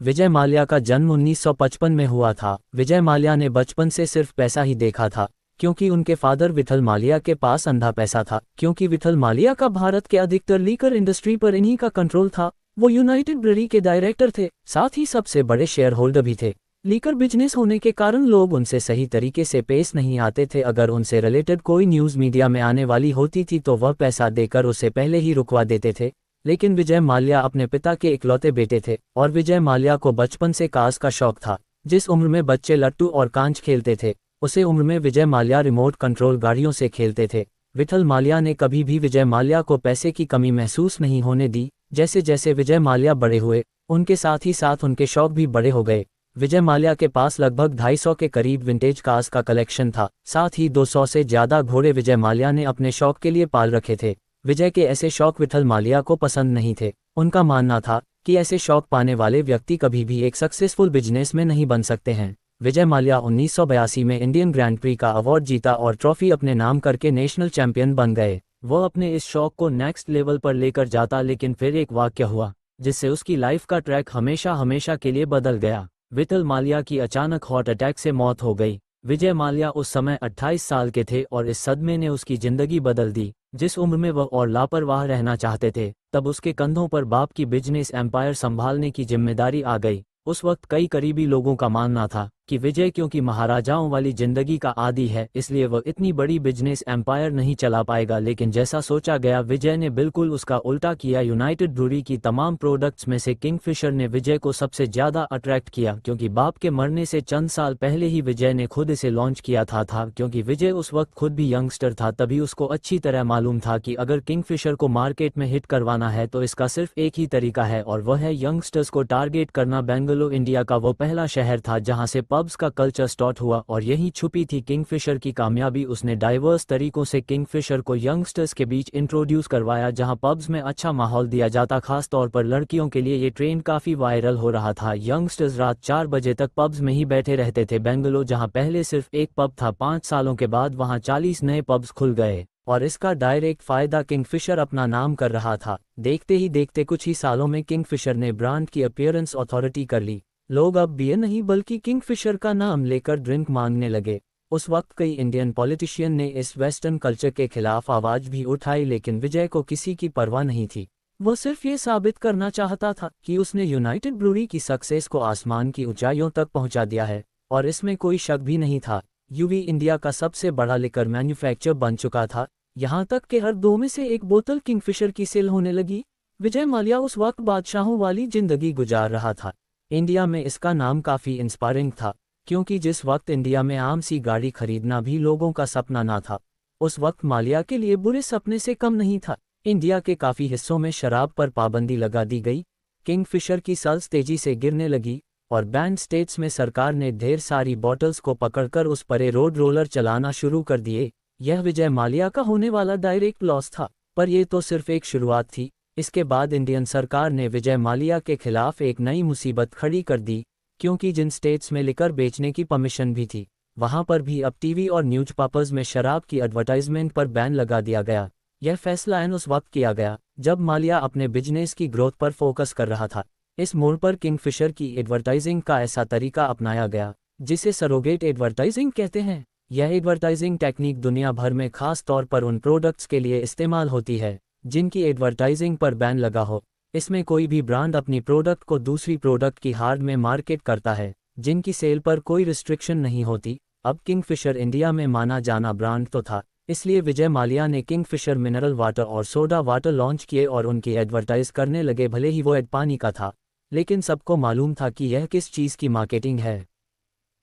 विजय माल्या का जन्म 1955 में हुआ था। विजय माल्या ने बचपन से सिर्फ पैसा ही देखा था, क्योंकि उनके फादर विठल माल्या के पास अंधा पैसा था। क्योंकि विठल माल्या का भारत के अधिकतर लीकर इंडस्ट्री पर इन्हीं का कंट्रोल था। वो यूनाइटेड ब्रेवरी के डायरेक्टर थे, साथ ही सबसे बड़े शेयर होल्डर भी थे। लीकर बिजनेस होने के कारण लोग उनसे सही तरीके से पेश नहीं आते थे। अगर उनसे रिलेटेड कोई न्यूज़ मीडिया में आने वाली होती थी तो वह पैसा देकर उसे पहले ही रुकवा देते थे। लेकिन विजय माल्या अपने पिता के इकलौते बेटे थे और विजय माल्या को बचपन से कार्स का शौक था। जिस उम्र में बच्चे लट्टू और कांच खेलते थे, उसी उम्र में विजय माल्या रिमोट कंट्रोल गाड़ियों से खेलते थे। विठल माल्या ने कभी भी विजय माल्या को पैसे की कमी महसूस नहीं होने दी। जैसे जैसे विजय माल्या बड़े हुए, उनके साथ ही साथ उनके शौक भी बड़े हो गए। विजय माल्या के पास लगभग 250 के करीब विंटेज कार्स का कलेक्शन था। साथ ही 200 से ज़्यादा घोड़े विजय माल्या ने अपने शौक के लिए पाल रखे थे। विजय के ऐसे शौक विठल माल्या को पसंद नहीं थे। उनका मानना था कि ऐसे शौक पाने वाले व्यक्ति कभी भी एक सक्सेसफुल बिजनेस में नहीं बन सकते हैं। विजय माल्या 1982 में इंडियन ग्रैंड प्री का अवार्ड जीता और ट्रॉफी अपने नाम करके नेशनल चैंपियन बन गए। वह अपने इस शौक को नेक्स्ट लेवल पर लेकर जाता, लेकिन फिर एक वाक्य हुआ जिससे उसकी लाइफ का ट्रैक हमेशा हमेशा के लिए बदल गया। विठल माल्या की अचानक हार्ट अटैक से मौत हो गई। विजय माल्या उस समय 28 साल के थे और इस सदमे ने उसकी जिंदगी बदल दी। जिस उम्र में वह और लापरवाह रहना चाहते थे, तब उसके कंधों पर बाप की बिजनेस एम्पायर संभालने की जिम्मेदारी आ गई। उस वक्त कई करीबी लोगों का मानना था कि विजय क्योंकि महाराजाओं वाली जिंदगी का आदी है, इसलिए वह इतनी बड़ी बिजनेस एम्पायर नहीं चला पाएगा। लेकिन जैसा सोचा गया, विजय ने बिल्कुल उसका उल्टा किया। यूनाइटेड ब्रूरी की तमाम प्रोडक्ट्स में से किंगफिशर ने विजय को सबसे ज्यादा अट्रैक्ट किया, क्योंकि बाप के मरने से चंद साल पहले ही विजय ने खुद इसे लॉन्च किया था। क्योंकि विजय उस वक्त खुद भी यंगस्टर था, तभी उसको अच्छी तरह मालूम था कि अगर किंगफिशर को मार्केट में हिट करवाना है तो इसका सिर्फ एक ही तरीका है, और वह है यंगस्टर्स को टारगेट करना। बेंगलुरु इंडिया का वो पहला शहर था जहां से पब्स का कल्चर स्टार्ट हुआ, और यहीं छुपी थी किंगफिशर की कामयाबी। उसने डाइवर्स तरीकों से किंगफिशर को यंगस्टर्स के बीच इंट्रोड्यूस करवाया, जहां पब्स में अच्छा माहौल दिया जाता, खास तौर पर लड़कियों के लिए। ये ट्रेंड काफी वायरल हो रहा था। यंगस्टर्स रात 4 बजे तक पब्स में ही बैठे रहते थे। बेंगलुरु जहां पहले सिर्फ एक पब था, 5 सालों के बाद वहां 40 नए पब्स खुल गए, और इसका डायरेक्ट फायदा किंगफिशर अपना नाम कर रहा था। देखते ही देखते कुछ ही सालों में किंगफिशर ने ब्रांड की अपीयरेंस अथॉरिटी कर ली। लोग अब बियर नहीं बल्कि किंगफिशर का नाम लेकर ड्रिंक मांगने लगे। उस वक्त कई इंडियन पॉलिटिशियन ने इस वेस्टर्न कल्चर के खिलाफ आवाज भी उठाई, लेकिन विजय को किसी की परवाह नहीं थी। वह सिर्फ ये साबित करना चाहता था कि उसने यूनाइटेड ब्रूरी की सक्सेस को आसमान की ऊंचाइयों तक पहुंचा दिया है, और इसमें कोई शक भी नहीं था। यूवी इंडिया का सबसे बड़ा लिकर मैन्युफैक्चर बन चुका था, यहाँ तक कि हर 2 में से एक बोतल किंगफिशर की सेल होने लगी। विजय माल्या उस वक्त बादशाहों वाली जिंदगी गुजार रहा था। इंडिया में इसका नाम काफ़ी इंस्पायरिंग था, क्योंकि जिस वक्त इंडिया में आम सी गाड़ी खरीदना भी लोगों का सपना ना था, उस वक्त माल्या के लिए बुरे सपने से कम नहीं था। इंडिया के काफ़ी हिस्सों में शराब पर पाबंदी लगा दी गई, किंगफिशर की सेल्स तेजी से गिरने लगी, और बैंड स्टेट्स में सरकार ने ढेर सारी बॉटल्स को पकड़कर उस पर रोड रोलर चलाना शुरू कर दिए। यह विजय माल्या का होने वाला डायरेक्ट लॉस था, पर यह तो सिर्फ एक शुरुआत थी। इसके बाद इंडियन सरकार ने विजय माल्या के खिलाफ एक नई मुसीबत खड़ी कर दी, क्योंकि जिन स्टेट्स में लिकर बेचने की परमिशन भी थी, वहां पर भी अब टीवी और न्यूज़पेपर्स में शराब की एडवर्टाइजमेंट पर बैन लगा दिया गया। यह फैसला उस वक्त किया गया जब माल्या अपने बिजनेस की ग्रोथ पर फोकस कर रहा था। इस मोड़ पर किंगफिशर की एडवर्टाइजिंग का ऐसा तरीका अपनाया गया जिसे सरोगेट एडवर्टाइजिंग कहते हैं। यह एडवर्टाइजिंग टेक्निक दुनिया भर में खास तौर पर उन प्रोडक्ट्स के लिए इस्तेमाल होती है जिनकी एडवर्टाइजिंग पर बैन लगा हो। इसमें कोई भी ब्रांड अपनी प्रोडक्ट को दूसरी प्रोडक्ट की हार्ड में मार्केट करता है, जिनकी सेल पर कोई रिस्ट्रिक्शन नहीं होती। अब किंगफिशर इंडिया में माना जाना ब्रांड तो था, इसलिए विजय माल्या ने किंगफिशर मिनरल वाटर और सोडा वाटर लॉन्च किए और उनकी एडवर्टाइज करने लगे। भले ही वो एड पानी का था, लेकिन सबको मालूम था कि यह किस चीज़ की मार्केटिंग है।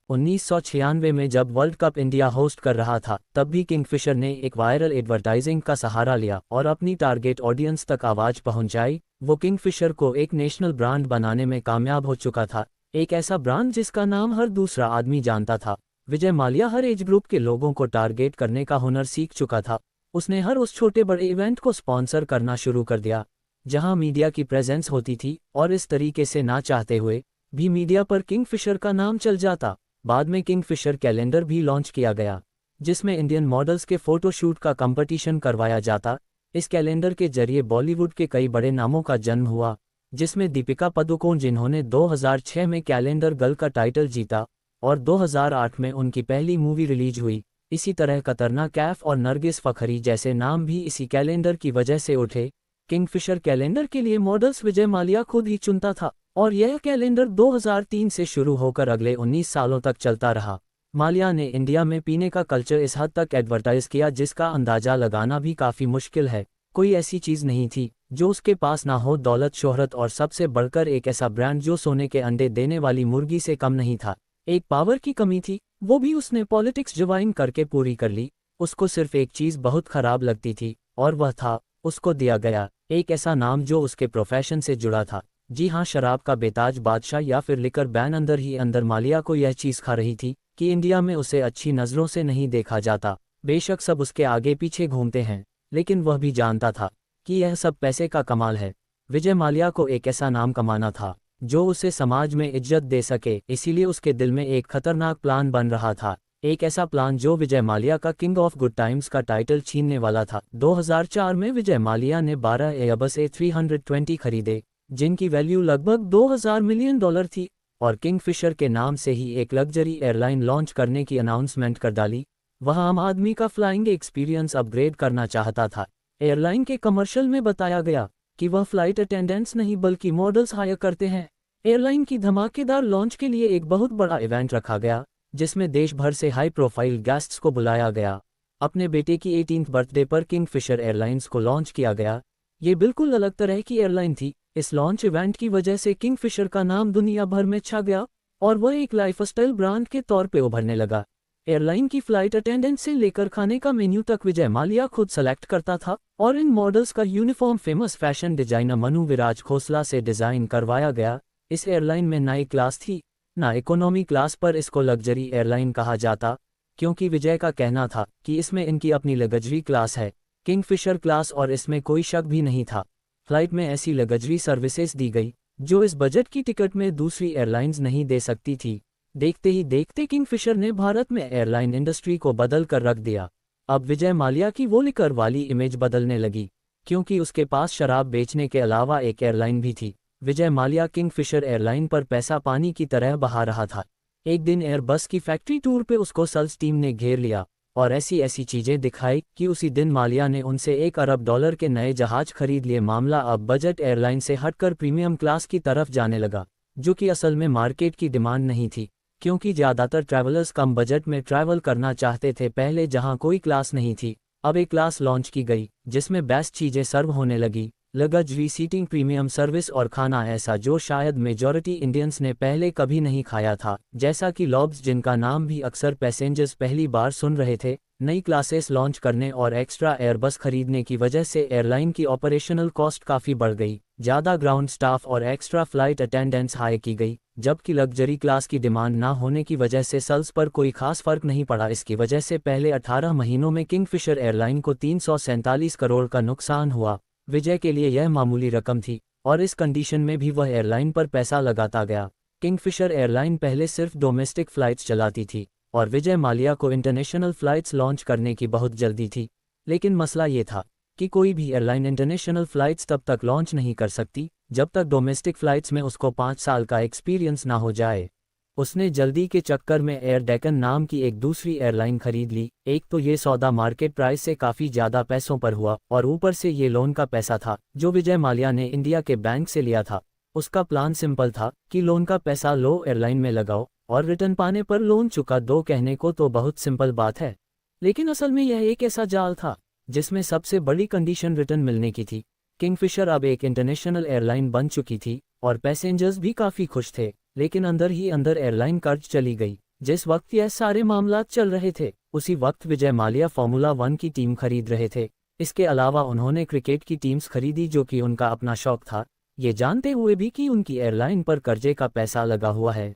1996 में जब वर्ल्ड कप इंडिया होस्ट कर रहा था, तब भी किंगफिशर ने एक वायरल एडवर्टाइजिंग का सहारा लिया और अपनी टारगेट ऑडियंस तक आवाज़ पहुंचाई। वो किंगफिशर को एक नेशनल ब्रांड बनाने में कामयाब हो चुका था, एक ऐसा ब्रांड जिसका नाम हर दूसरा आदमी जानता था। विजय माल्या हर एज ग्रुप के लोगों को टारगेट करने का हुनर सीख चुका था। उसने हर उस छोटे बड़े इवेंट को स्पॉन्सर करना शुरू कर दिया जहां मीडिया की प्रेजेंस होती थी, और इस तरीके से ना चाहते हुए भी मीडिया पर किंगफिशर का नाम चल जाता। बाद में किंगफिशर कैलेंडर भी लॉन्च किया गया, जिसमें इंडियन मॉडल्स के फोटोशूट का कंपटीशन करवाया जाता। इस कैलेंडर के जरिए बॉलीवुड के कई बड़े नामों का जन्म हुआ, जिसमें दीपिका पादुकोण जिन्होंने 2006 में कैलेंडर गर्ल का टाइटल जीता और 2008 में उनकी पहली मूवी रिलीज हुई। इसी तरह कतरना कैफ और नरगिस फखरी जैसे नाम भी इसी कैलेंडर की वजह से उठे। किंगफिशर कैलेंडर के लिए मॉडल्स विजय माल्या खुद ही चुनता था और यह कैलेंडर 2003 से शुरू होकर अगले 19 सालों तक चलता रहा। माल्या ने इंडिया में पीने का कल्चर इस हद तक एडवर्टाइज किया जिसका अंदाजा लगाना भी काफ़ी मुश्किल है। कोई ऐसी चीज़ नहीं थी जो उसके पास ना हो, दौलत, शोहरत और सबसे बढ़कर एक ऐसा ब्रांड जो सोने के अंडे देने वाली मुर्गी से कम नहीं था। एक पावर की कमी थी, वो भी उसने पॉलिटिक्स ज्वाइन करके पूरी कर ली। उसको सिर्फ एक चीज़ बहुत खराब लगती थी और वह था उसको दिया गया एक ऐसा नाम जो उसके प्रोफेशन से जुड़ा था। जी हाँ, शराब का बेताज बादशाह या फिर लिकर बैन। अंदर ही अंदर माल्या को यह चीज़ खा रही थी कि इंडिया में उसे अच्छी नज़रों से नहीं देखा जाता। बेशक सब उसके आगे पीछे घूमते हैं, लेकिन वह भी जानता था कि यह सब पैसे का कमाल है। विजय माल्या को एक ऐसा नाम कमाना था जो उसे समाज में इज्जत दे सके, इसीलिए उसके दिल में एक खतरनाक प्लान बन रहा था। एक ऐसा प्लान जो विजय माल्या का किंग ऑफ गुड टाइम्स का टाइटल छीनने वाला था। 2004 में विजय माल्या ने 12 एयरबस A320 खरीदे जिनकी वैल्यू लगभग $2000 मिलियन थी और किंगफिशर के नाम से ही एक लग्जरी एयरलाइन लॉन्च करने की अनाउंसमेंट कर डाली। वह आम आदमी का फ्लाइंग एक्सपीरियंस अपग्रेड करना चाहता था। एयरलाइन के कमर्शियल में बताया गया कि वह फ्लाइट अटेंडेंट्स नहीं बल्कि मॉडल्स हायर करते हैं। एयरलाइन की धमाकेदार लॉन्च के लिए एक बहुत बड़ा इवेंट रखा गया जिसमें देश भर से हाई प्रोफाइल गेस्ट्स को बुलाया गया। अपने बेटे की 18th बर्थडे पर किंगफिशर एयरलाइंस को लॉन्च किया गया। ये बिल्कुल अलग तरह की एयरलाइन थी। इस लॉन्च इवेंट की वजह से किंगफिशर का नाम दुनिया भर में छा गया और वह एक लाइफस्टाइल ब्रांड के तौर पे उभरने लगा। एयरलाइन की फ्लाइट अटेंडेंट से लेकर खाने का मेन्यू तक विजय माल्या खुद सेलेक्ट करता था और इन मॉडल्स का uniform famous fashion designer Manu Viraj Khosla से डिजाइन करवाया गया। इस एयरलाइन में ना क्लास थी ना इकोनॉमी क्लास, पर इसको लग्जरी एयरलाइन कहा जाता क्योंकि विजय का कहना था कि इसमें इनकी अपनी लग्जरी क्लास है, किंगफिशर क्लास, और इसमें कोई शक भी नहीं था। फ्लाइट में ऐसी लग्जरी सर्विसेज दी गई जो इस बजट की टिकट में दूसरी एयरलाइंस नहीं दे सकती थी। देखते ही देखते किंगफिशर ने भारत में एयरलाइन इंडस्ट्री को बदल कर रख दिया। अब विजय माल्या की वो लिकर वाली इमेज बदलने लगी क्योंकि उसके पास शराब बेचने के अलावा एक एयरलाइन भी थी। विजय माल्या किंगफिशर एयरलाइन पर पैसा पानी की तरह बहा रहा था। एक दिन एयरबस की फैक्ट्री टूर पे उसको सेल्स टीम ने घेर लिया और ऐसी ऐसी चीजें दिखाई कि उसी दिन माल्या ने उनसे $1 अरब के नए जहाज खरीद लिए। मामला अब बजट एयरलाइन से हटकर प्रीमियम क्लास की तरफ जाने लगा, जो कि असल में मार्केट की डिमांड नहीं थी क्योंकि ज़्यादातर ट्रैवलर्स कम बजट में ट्रैवल करना चाहते थे। पहले जहां कोई क्लास नहीं थी, अब एक क्लास लॉन्च की गई जिसमें बेस्ट चीज़ें सर्व होने लगी, लग्जरी सीटिंग, प्रीमियम सर्विस और खाना ऐसा जो शायद मेजॉरिटी इंडियंस ने पहले कभी नहीं खाया था, जैसा कि लॉब्स, जिनका नाम भी अक्सर पैसेंजर्स पहली बार सुन रहे थे। नई क्लासेस लॉन्च करने और एक्स्ट्रा एयरबस खरीदने की वजह से एयरलाइन की ऑपरेशनल कॉस्ट काफ़ी बढ़ गई। ज़्यादा ग्राउंड स्टाफ और एक्स्ट्रा फ्लाइट अटेंडेंट्स हायर की गई, जबकि लग्जरी क्लास की डिमांड ना होने की वजह से सेल्स पर कोई खास फर्क नहीं पड़ा। इसकी वजह से पहले 18 महीनों में किंगफिशर एयरलाइन को 347 करोड़ का नुकसान हुआ। विजय के लिए यह मामूली रकम थी और इस कंडीशन में भी वह एयरलाइन पर पैसा लगाता गया। किंगफिशर एयरलाइन पहले सिर्फ डोमेस्टिक फ़्लाइट्स चलाती थी और विजय माल्या को इंटरनेशनल फ़्लाइट्स लॉन्च करने की बहुत जल्दी थी। लेकिन मसला ये था कि कोई भी एयरलाइन इंटरनेशनल फ़्लाइट्स तब तक लॉन्च नहीं कर सकती जब तक डोमेस्टिक फ़्लाइट्स में उसको 5 साल का एक्सपीरियंस ना हो जाए। उसने जल्दी के चक्कर में एयर डेक्कन नाम की एक दूसरी एयरलाइन खरीद ली। एक तो ये सौदा मार्केट प्राइस से काफ़ी ज़्यादा पैसों पर हुआ और ऊपर से ये लोन का पैसा था जो विजय माल्या ने इंडिया के बैंक से लिया था। उसका प्लान सिंपल था कि लोन का पैसा लो एयरलाइन में लगाओ और रिटर्न पाने पर लोन चुका दो। कहने को तो बहुत सिंपल बात है, लेकिन असल में यह एक ऐसा जाल था जिसमें सबसे बड़ी कंडीशन रिटर्न मिलने की थी। किंगफिशर अब एक इंटरनेशनल एयरलाइन बन चुकी थी और पैसेंजर्स भी काफ़ी खुश थे, लेकिन अंदर ही अंदर एयरलाइन कर्ज चली गई। जिस वक्त यह सारे मामलात चल रहे थे उसी वक्त विजय माल्या फार्मूला 1 की टीम खरीद रहे थे। इसके अलावा उन्होंने क्रिकेट की टीम्स खरीदी जो कि उनका अपना शौक था, ये जानते हुए भी कि उनकी एयरलाइन पर कर्जे का पैसा लगा हुआ है।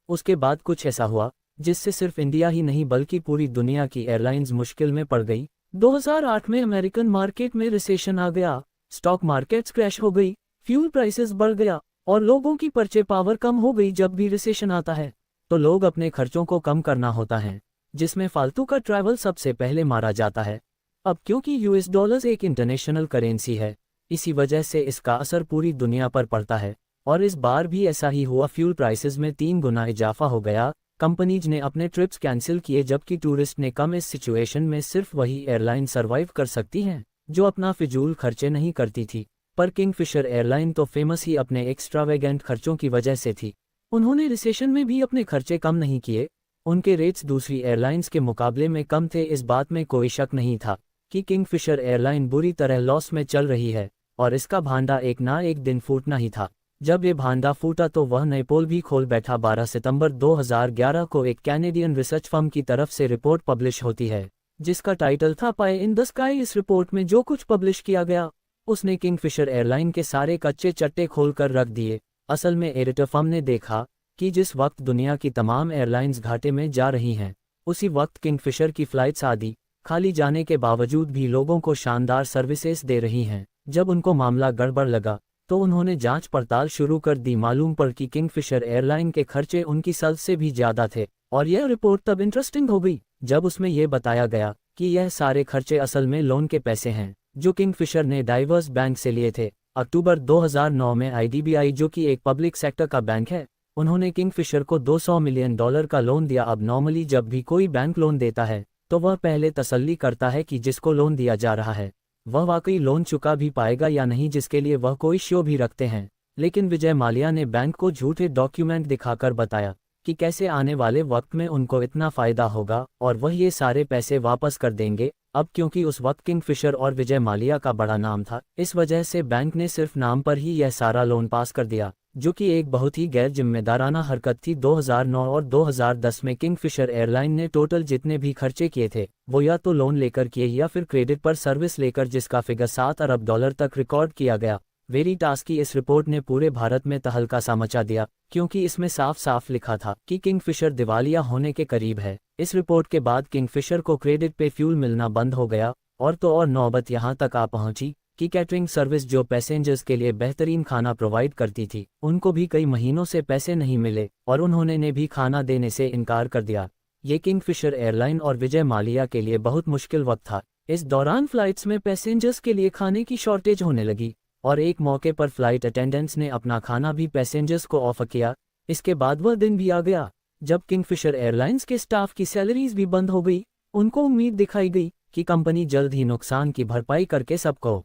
उसके बाद कुछ ऐसा हुआ जिससे सिर्फ इंडिया ही नहीं बल्कि पूरी दुनिया की एयरलाइंस मुश्किल में पड़ गई। 2008 में अमेरिकन मार्केट में रिसेशन आ गया, स्टॉक मार्केट्स क्रैश हो गई, फ्यूल प्राइसेस बढ़ गया और लोगों की परचे पावर कम हो गई। जब भी रिसेशन आता है तो लोग अपने खर्चों को कम करना होता है, जिसमें फालतू का ट्रैवल सबसे पहले मारा जाता है। अब क्योंकि US डॉलर्स एक इंटरनेशनल करेंसी है इसी वजह से इसका असर पूरी दुनिया पर पड़ता है, और इस बार भी ऐसा ही हुआ। फ्यूल प्राइसेस में 3 गुना इजाफा हो गया। कंपनीज ने अपने ट्रिप्स कैंसिल किए, जबकि टूरिस्ट ने कम। इस सिचुएशन में सिर्फ वही एयरलाइन सर्वाइव कर सकती हैं जो अपना फिजूल खर्चे नहीं करती थी। पर किंगफिशर एयरलाइन तो फेमस ही अपने एक्स्ट्रावेगेंट खर्चों की वजह से थी। उन्होंने रिसेशन में भी अपने खर्चे कम नहीं किए। उनके रेट्स दूसरी एयरलाइंस के मुकाबले में कम थे। इस बात में कोई शक नहीं था कि किंगफिशर एयरलाइन बुरी तरह लॉस में चल रही है, और इसका भांडा एक ना एक दिन फूटना ही था। जब ये भांडा फूटा तो वह नए पोल भी खोल बैठा। 12 सितंबर 2011 को एक कैनेडियन रिसर्च फर्म की तरफ से रिपोर्ट पब्लिश होती है, जिसका टाइटल था पाई इन द स्काई। इस रिपोर्ट में जो कुछ पब्लिश किया गया, उसने किंगफिशर एयरलाइन के सारे कच्चे चट्टे खोल कर रख दिए। असल में एडिटर फर्म ने देखा कि जिस वक्त दुनिया की तमाम एयरलाइंस घाटे में जा रही हैं, उसी वक्त किंगफिशर की फ्लाइट्स आदि खाली जाने के बावजूद भी लोगों को शानदार सर्विसेज दे रही हैं। जब उनको मामला गड़बड़ लगा तो उन्होंने जांच पड़ताल शुरू कर दी। मालूम पड़ कि किंगफिशर एयरलाइन के खर्चे उनकी सल्फ से भी ज़्यादा थे। और यह रिपोर्ट तब इंटरेस्टिंग हो गई जब उसमें यह बताया गया कि यह सारे खर्चे असल में लोन के पैसे हैं जो किंगफिशर ने डाइवर्स बैंक से लिए थे। अक्टूबर 2009 में IDBI, जो कि एक पब्लिक सेक्टर का बैंक है, उन्होंने किंगफिशर को $200 मिलियन का लोन दिया। अब नॉर्मली जब भी कोई बैंक लोन देता है तो वह पहले तसल्ली करता है कि जिसको लोन दिया जा रहा है वह वाकई लोन चुका भी पाएगा या नहीं, जिसके लिए वह कोई श्योर भी रखते हैं। लेकिन विजय माल्या ने बैंक को झूठे डॉक्यूमेंट दिखाकर बताया कि कैसे आने वाले वक्त में उनको इतना फ़ायदा होगा और वह ये सारे पैसे वापस कर देंगे। अब क्योंकि उस वक्त किंगफिशर और विजय माल्या का बड़ा नाम था, इस वजह से बैंक ने सिर्फ नाम पर ही यह सारा लोन पास कर दिया, जो कि एक बहुत ही गैर जिम्मेदाराना हरकत थी। 2009 और 2010 में किंगफिशर एयरलाइन ने टोटल जितने भी खर्चे किए थे वो या तो लोन लेकर किए या फिर क्रेडिट पर सर्विस लेकर, जिसका फिगर $7 अरब तक रिकॉर्ड किया गया। वेरिटास की इस रिपोर्ट ने पूरे भारत में तहलका सा मचा दिया, क्योंकि इसमें साफ साफ लिखा था कि किंगफिशर दिवालिया होने के करीब है। इस रिपोर्ट के बाद किंगफिशर को क्रेडिट पे फ्यूल मिलना बंद हो गया, और तो और नौबत यहाँ तक आ पहुंची कि कैटरिंग सर्विस जो पैसेंजर्स के लिए बेहतरीन खाना प्रोवाइड करती थी, उनको भी कई महीनों से पैसे नहीं मिले और उन्होंने ने भी खाना देने से इनकार कर दिया। ये किंगफिशर एयरलाइन और विजय माल्या के लिए बहुत मुश्किल वक्त था। इस दौरान फ्लाइट्स में पैसेंजर्स के लिए खाने की शॉर्टेज होने लगी, और एक मौके पर फ्लाइट अटेंडेंट्स ने अपना खाना भी पैसेंजर्स को ऑफर किया। इसके बाद वह दिन भी आ गया जब किंगफिशर एयरलाइंस के स्टाफ की सैलरीज भी बंद हो गई। उनको उम्मीद दिखाई गई कि कंपनी जल्द ही नुकसान की भरपाई करके सबको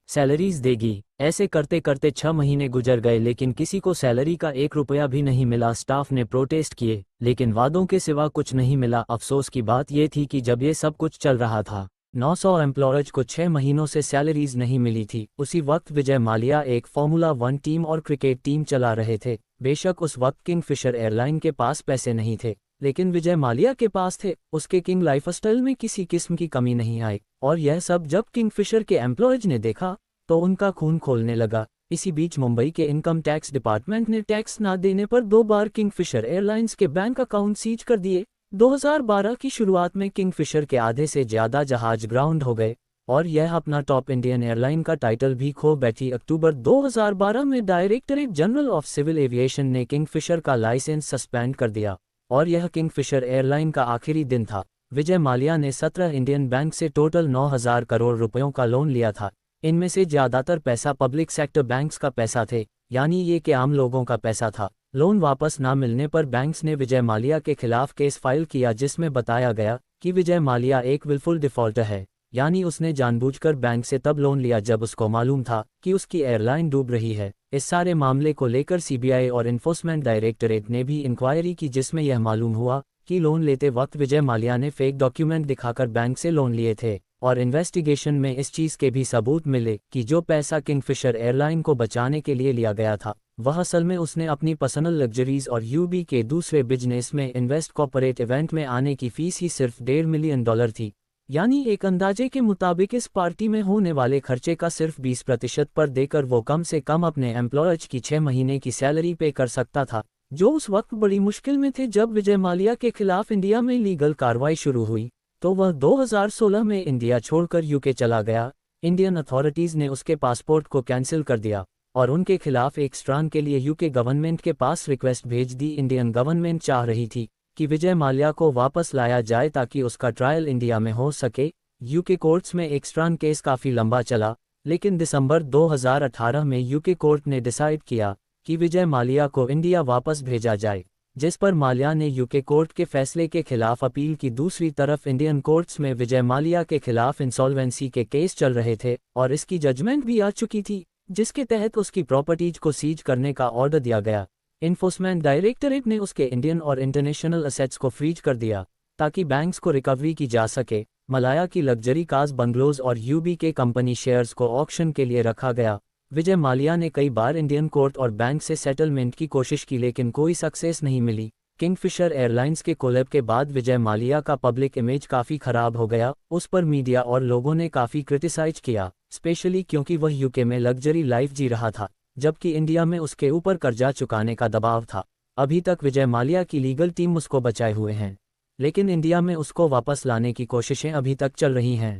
सैलरीज देगी। ऐसे करते करते 6 महीने गुजर गए, लेकिन किसी को सैलरी का 1 रुपया भी नहीं मिला। स्टाफ ने प्रोटेस्ट किए, लेकिन वादों के सिवा कुछ नहीं मिला। अफसोस की बात यह थी कि जब ये सब कुछ चल रहा था, 900 एम्प्लॉयज को 6 महीनों से सैलरीज नहीं मिली थी। उसी वक्त विजय माल्या एक फॉर्मूला 1 टीम और क्रिकेट टीम चला रहे थे। बेशक उस वक्त किंगफिशर एयरलाइन के पास पैसे नहीं थे, लेकिन विजय माल्या के पास थे। उसके किंग लाइफस्टाइल में किसी किस्म की कमी नहीं आई, और यह सब जब किंगफिशर के एम्प्लॉयज ने देखा तो उनका खून खोलने लगा। इसी बीच मुंबई के इनकम टैक्स डिपार्टमेंट ने टैक्स ना देने पर 2 बार किंगफिशर एयरलाइंस के बैंक अकाउंट सीज कर दिए। 2012 की शुरुआत में किंगफिशर के आधे से ज़्यादा जहाज ग्राउंड हो गए, और यह अपना टॉप इंडियन एयरलाइन का टाइटल भी खो बैठी। अक्टूबर 2012 में Directorate General of Civil Aviation ने किंगफिशर का लाइसेंस सस्पेंड कर दिया, और यह किंगफिशर एयरलाइन का आखिरी दिन था। विजय माल्या ने 17 इंडियन बैंक से टोटल 9,000 करोड़ रुपयों का लोन लिया था। इनमें से ज़्यादातर पैसा पब्लिक सेक्टर बैंक्स का पैसा थे, यानी ये कि आम लोगों का पैसा था। लोन वापस ना मिलने पर बैंक्स ने विजय माल्या के खिलाफ केस फाइल किया, जिसमें बताया गया कि विजय माल्या एक विलफुल डिफॉल्टर है, यानी उसने जानबूझकर बैंक से तब लोन लिया जब उसको मालूम था कि उसकी एयरलाइन डूब रही है। इस सारे मामले को लेकर CBI और इन्फोर्समेंट डायरेक्टरेट ने भी इंक्वायरी की, जिसमें यह मालूम हुआ कि लोन लेते वक्त विजय माल्या ने फेक डॉक्यूमेंट दिखाकर बैंक से लोन लिए थे, और इन्वेस्टिगेशन में इस चीज़ के भी सबूत मिले कि जो पैसा किंगफिशर एयरलाइन को बचाने के लिए लिया गया था, वह असल में उसने अपनी पर्सनल लग्जरीज और UB के दूसरे बिजनेस में इन्वेस्ट कॉर्पोरेट इवेंट में आने की फीस ही सिर्फ $1.5 मिलियन थी। यानी एक अंदाजे के मुताबिक इस पार्टी में होने वाले खर्चे का सिर्फ 20% पर देकर वो कम से कम अपने एम्प्लॉयज की 6 महीने की सैलरी पे कर सकता था, जो उस वक्त बड़ी मुश्किल में थे। जब विजय माल्या के खिलाफ इंडिया में लीगल कार्रवाई शुरू हुई तो वह 2016 में इंडिया छोड़कर UK चला गया। इंडियन अथॉरिटीज़ ने उसके पासपोर्ट को कैंसिल कर दिया और उनके खिलाफ एक एक्स्ट्रान के लिए UK गवर्नमेंट के पास रिक्वेस्ट भेज दी। इंडियन गवर्नमेंट चाह रही थी कि विजय माल्या को वापस लाया जाए ताकि उसका ट्रायल इंडिया में हो सके। UK कोर्ट्स में एक्स्ट्रान केस काफ़ी लंबा चला लेकिन दिसंबर 2018 में यूके कोर्ट ने डिसाइड किया कि विजय माल्या को इंडिया वापस भेजा जाए, जिस पर माल्या ने यूके कोर्ट के फैसले के खिलाफ अपील की। दूसरी तरफ इंडियन कोर्ट्स में विजय माल्या के खिलाफ इंसॉल्वेंसी के केस चल रहे थे और इसकी जजमेंट भी आ चुकी थी, जिसके तहत उसकी प्रॉपर्टीज को सीज करने का ऑर्डर दिया गया। इन्फोर्समेंट डायरेक्टरेट ने उसके इंडियन और इंटरनेशनल असेट्स को फ्रीज कर दिया ताकि बैंक्स को रिकवरी की जा सके। मलाया की लग्जरी कार्स, बंगलोज और यूबीके कंपनी शेयर्स को ऑक्शन के लिए रखा गया। विजय माल्या ने कई बार इंडियन कोर्ट और बैंक से सेटलमेंट की कोशिश की, लेकिन कोई सक्सेस नहीं मिली। किंगफिशर एयरलाइंस के कोलैप के बाद विजय माल्या का पब्लिक इमेज काफ़ी खराब हो गया। उस पर मीडिया और लोगों ने काफ़ी क्रिटिसाइज किया, स्पेशली क्योंकि वह यूके में लग्जरी लाइफ जी रहा था, जबकि इंडिया में उसके ऊपर कर्जा चुकाने का दबाव था। अभी तक विजय माल्या की लीगल टीम उसको बचाए हुए हैं, लेकिन इंडिया में उसको वापस लाने की कोशिशें अभी तक चल रही हैं।